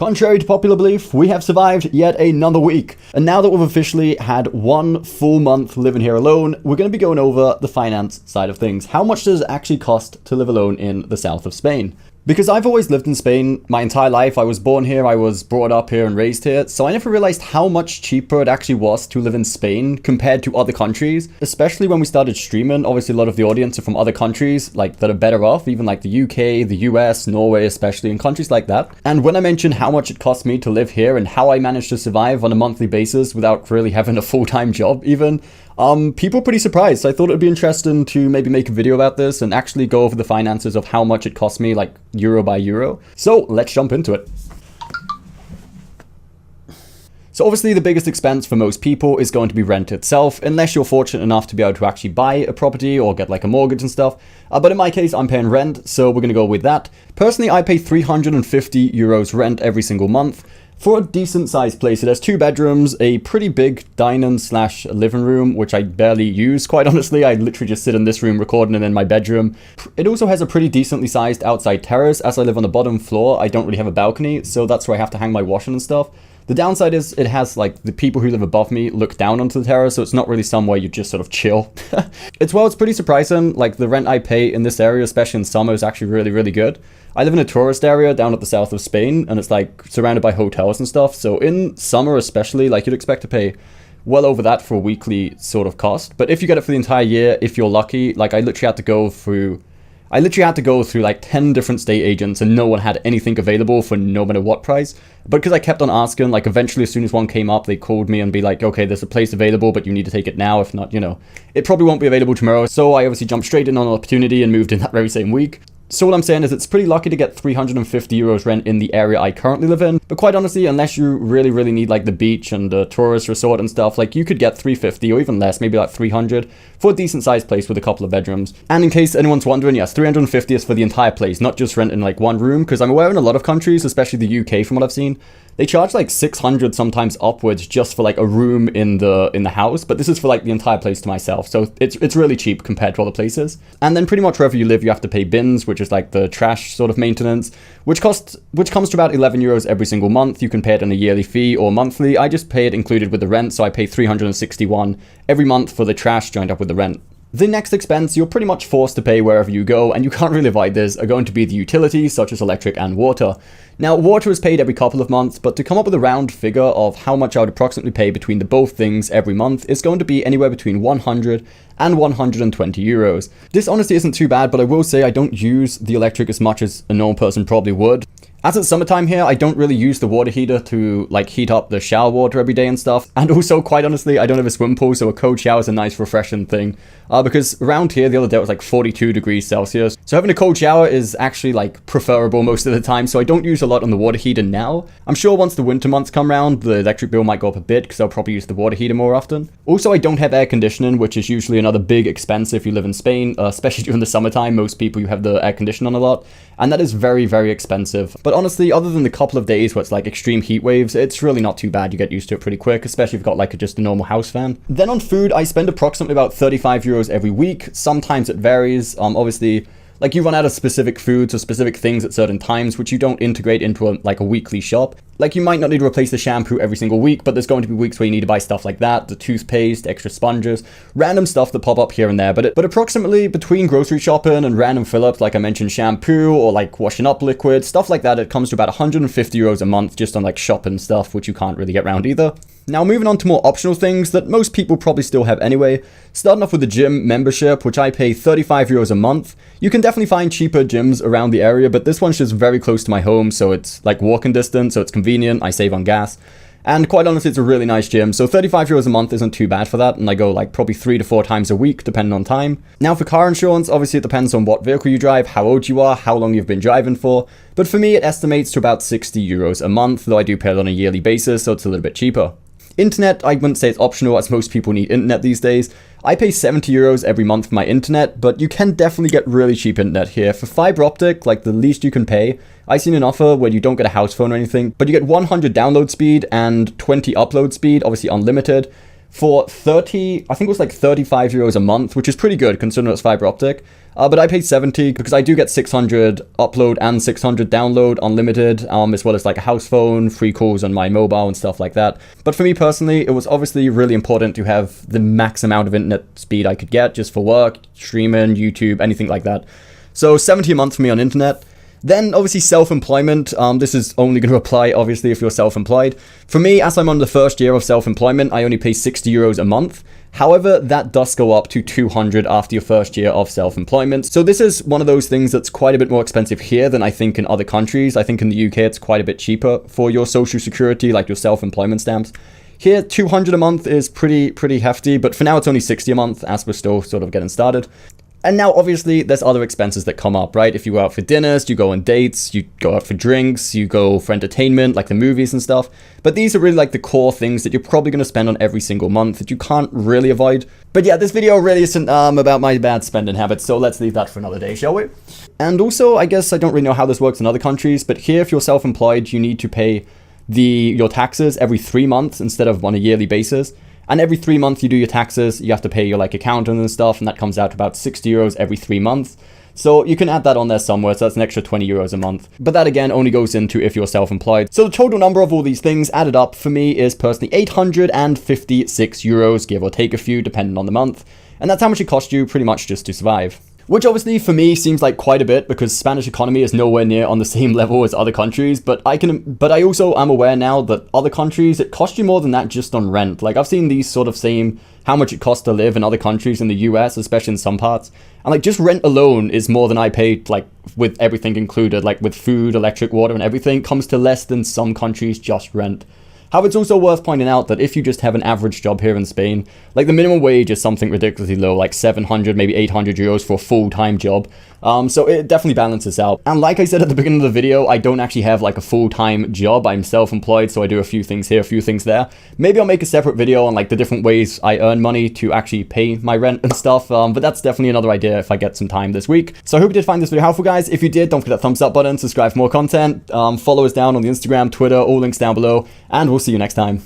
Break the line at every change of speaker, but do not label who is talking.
Contrary to popular belief, we have survived yet another week. And now that we've officially had 1 full month living here alone, we're going to be going over the finance side of things. How much does it actually cost to live alone in the south of Spain? Because I've always lived in Spain my entire life. I was born here, I was brought up here and raised here, so I never realized how much cheaper it actually was to live in Spain compared to other countries, especially when we started streaming. Obviously, a lot of the audience are from other countries like that are better off, even like the UK, the US, Norway especially, and countries like that. And when I mentioned how much it cost me to live here and how I managed to survive on a monthly basis without really having a full-time job even, people were pretty surprised. So I thought it'd be interesting to maybe make a video about this and actually go over the finances of how much it cost me, like euro by euro. So let's jump into it. So obviously the biggest expense for most people is going to be rent itself, unless you're fortunate enough to be able to actually buy a property or get like a mortgage and stuff. But in my case, I'm paying rent, so we're going to go with that. Personally, I pay 350 euros rent every single month. For a decent sized place, it has 2 bedrooms, a pretty big dining / living room, which I barely use, quite honestly. I literally just sit in this room recording and in my bedroom. It also has a pretty decently sized outside terrace. As I live on the bottom floor, I don't really have a balcony, so that's where I have to hang my washing and stuff. The downside is it has like the people who live above me look down onto the terrace, so it's not really somewhere you just sort of chill. It's pretty surprising. Like the rent I pay in this area, especially in summer, is actually really, really good. I live in a tourist area down at the south of Spain, and it's like surrounded by hotels and stuff. So in summer especially, like you'd expect to pay well over that for a weekly sort of cost. But if you get it for the entire year, if you're lucky, like I literally had to go through like 10 different state agents and no one had anything available for no matter what price. But because I kept on asking, like eventually as soon as one came up, they called me and be like, okay, there's a place available, but you need to take it now. If not, it probably won't be available tomorrow. So I obviously jumped straight in on an opportunity and moved in that very same week. So what I'm saying is it's pretty lucky to get 350 euros rent in the area I currently live in. But quite honestly, unless you really, really need like the beach and the tourist resort and stuff, like you could get 350 or even less, maybe like 300 for a decent sized place with a couple of bedrooms. And in case anyone's wondering, yes, 350 is for the entire place, not just rent in like one room. Because I'm aware in a lot of countries, especially the UK from what I've seen, they charge like 600 sometimes upwards just for like a room in the house, but this is for like the entire place to myself. So it's really cheap compared to other places. And then pretty much wherever you live, you have to pay bins, which is like the trash sort of maintenance, which comes to about 11 euros every single month. You can pay it on a yearly fee or monthly. I just pay it included with the rent, so I pay 361 every month for the trash joined up with the rent. The next expense you're pretty much forced to pay wherever you go, and you can't really avoid this, are going to be the utilities such as electric and water. Now, water is paid every couple of months, but to come up with a round figure of how much I would approximately pay between the both things every month is going to be anywhere between 100 and 120 euros. This honestly isn't too bad, but I will say I don't use the electric as much as a normal person probably would. As it's summertime here, I don't really use the water heater to like heat up the shower water every day and stuff. And also, quite honestly, I don't have a swim pool, so a cold shower is a nice refreshing thing. Because around here, the other day it was like 42 degrees Celsius. So having a cold shower is actually like preferable most of the time, so I don't use a lot on the water heater now. I'm sure once the winter months come around, the electric bill might go up a bit because I'll probably use the water heater more often. Also, I don't have air conditioning, which is usually another big expense if you live in Spain, especially during the summertime. Most people, you have the air conditioning on a lot, and that is very, very expensive. But honestly, other than the couple of days where it's like extreme heat waves, it's really not too bad. You get used to it pretty quick, especially if you've got like just a normal house fan. Then on food, I spend approximately about 35 euros every week. Sometimes it varies. Obviously, like you run out of specific foods or specific things at certain times, which you don't integrate into a weekly shop. Like you might not need to replace the shampoo every single week, but there's going to be weeks where you need to buy stuff like that, the toothpaste, extra sponges, random stuff that pop up here and there. But approximately between grocery shopping and random fill-ups, like I mentioned, shampoo or like washing up liquid, stuff like that, it comes to about 150 euros a month just on like shopping stuff, which you can't really get around either. Now moving on to more optional things that most people probably still have anyway, starting off with the gym membership, which I pay 35 euros a month. You can definitely find cheaper gyms around the area, but this one's just very close to my home, so it's like walking distance, so it's convenient, I save on gas. And quite honestly, it's a really nice gym, so 35 euros a month isn't too bad for that, and I go like probably 3 to 4 times a week, depending on time. Now for car insurance, obviously it depends on what vehicle you drive, how old you are, how long you've been driving for, but for me it estimates to about 60 euros a month, though I do pay it on a yearly basis, so it's a little bit cheaper. Internet, I wouldn't say it's optional, as most people need internet these days. I pay 70 euros every month for my internet, but you can definitely get really cheap internet here. For fiber optic, like the least you can pay, I've seen an offer where you don't get a house phone or anything, but you get 100 download speed and 20 upload speed, obviously unlimited, for 30, I think it was like 35 euros a month, which is pretty good considering it's fiber optic. But I paid 70 because I do get 600 upload and 600 download unlimited, as well as like a house phone, free calls on my mobile and stuff like that. But for me personally, it was obviously really important to have the max amount of internet speed I could get just for work, streaming, YouTube, anything like that. So 70 a month for me on internet. Then obviously self-employment, this is only going to apply obviously if you're self-employed. For me, as I'm on the first year of self-employment, I only pay 60 euros a month. However, that does go up to 200 after your first year of self-employment. So this is one of those things that's quite a bit more expensive here than I think in other countries. I think in the UK it's quite a bit cheaper for your social security, like your self-employment stamps. Here, 200 a month is pretty hefty, but for now it's only 60 a month as we're still sort of getting started. And now, obviously, there's other expenses that come up, right? If you go out for dinners, you go on dates, you go out for drinks, you go for entertainment, like the movies and stuff. But these are really like the core things that you're probably going to spend on every single month that you can't really avoid. But yeah, this video really isn't about my bad spending habits, so let's leave that for another day, shall we? And also, I guess I don't really know how this works in other countries, but here, if you're self-employed, you need to pay your taxes every 3 months instead of on a yearly basis. And every 3 months you do your taxes, you have to pay your like accountant and stuff, and that comes out to about 60 euros every 3 months. So you can add that on there somewhere, so that's an extra 20 euros a month. But that again only goes into if you're self-employed. So the total number of all these things added up for me is personally 856 euros, give or take a few, depending on the month. And that's how much it costs you pretty much just to survive. Which obviously for me seems like quite a bit because Spanish economy is nowhere near on the same level as other countries, but I also am aware now that other countries, it costs you more than that just on rent. Like I've seen these sort of same how much it costs to live in other countries in the US, especially in some parts. And like just rent alone is more than I paid, like with everything included, like with food, electric, water and everything, comes to less than some countries just rent. However, it's also worth pointing out that if you just have an average job here in Spain, like the minimum wage is something ridiculously low, like 700, maybe 800 euros for a full-time job. So it definitely balances out. And like I said at the beginning of the video, I don't actually have like a full-time job. I'm self-employed, so I do a few things here, a few things there. Maybe I'll make a separate video on like the different ways I earn money to actually pay my rent and stuff. But that's definitely another idea if I get some time this week. So I hope you did find this video helpful, guys. If you did, don't forget that thumbs up button, subscribe for more content, follow us down on the Instagram, Twitter, all links down below, and we'll see you next time.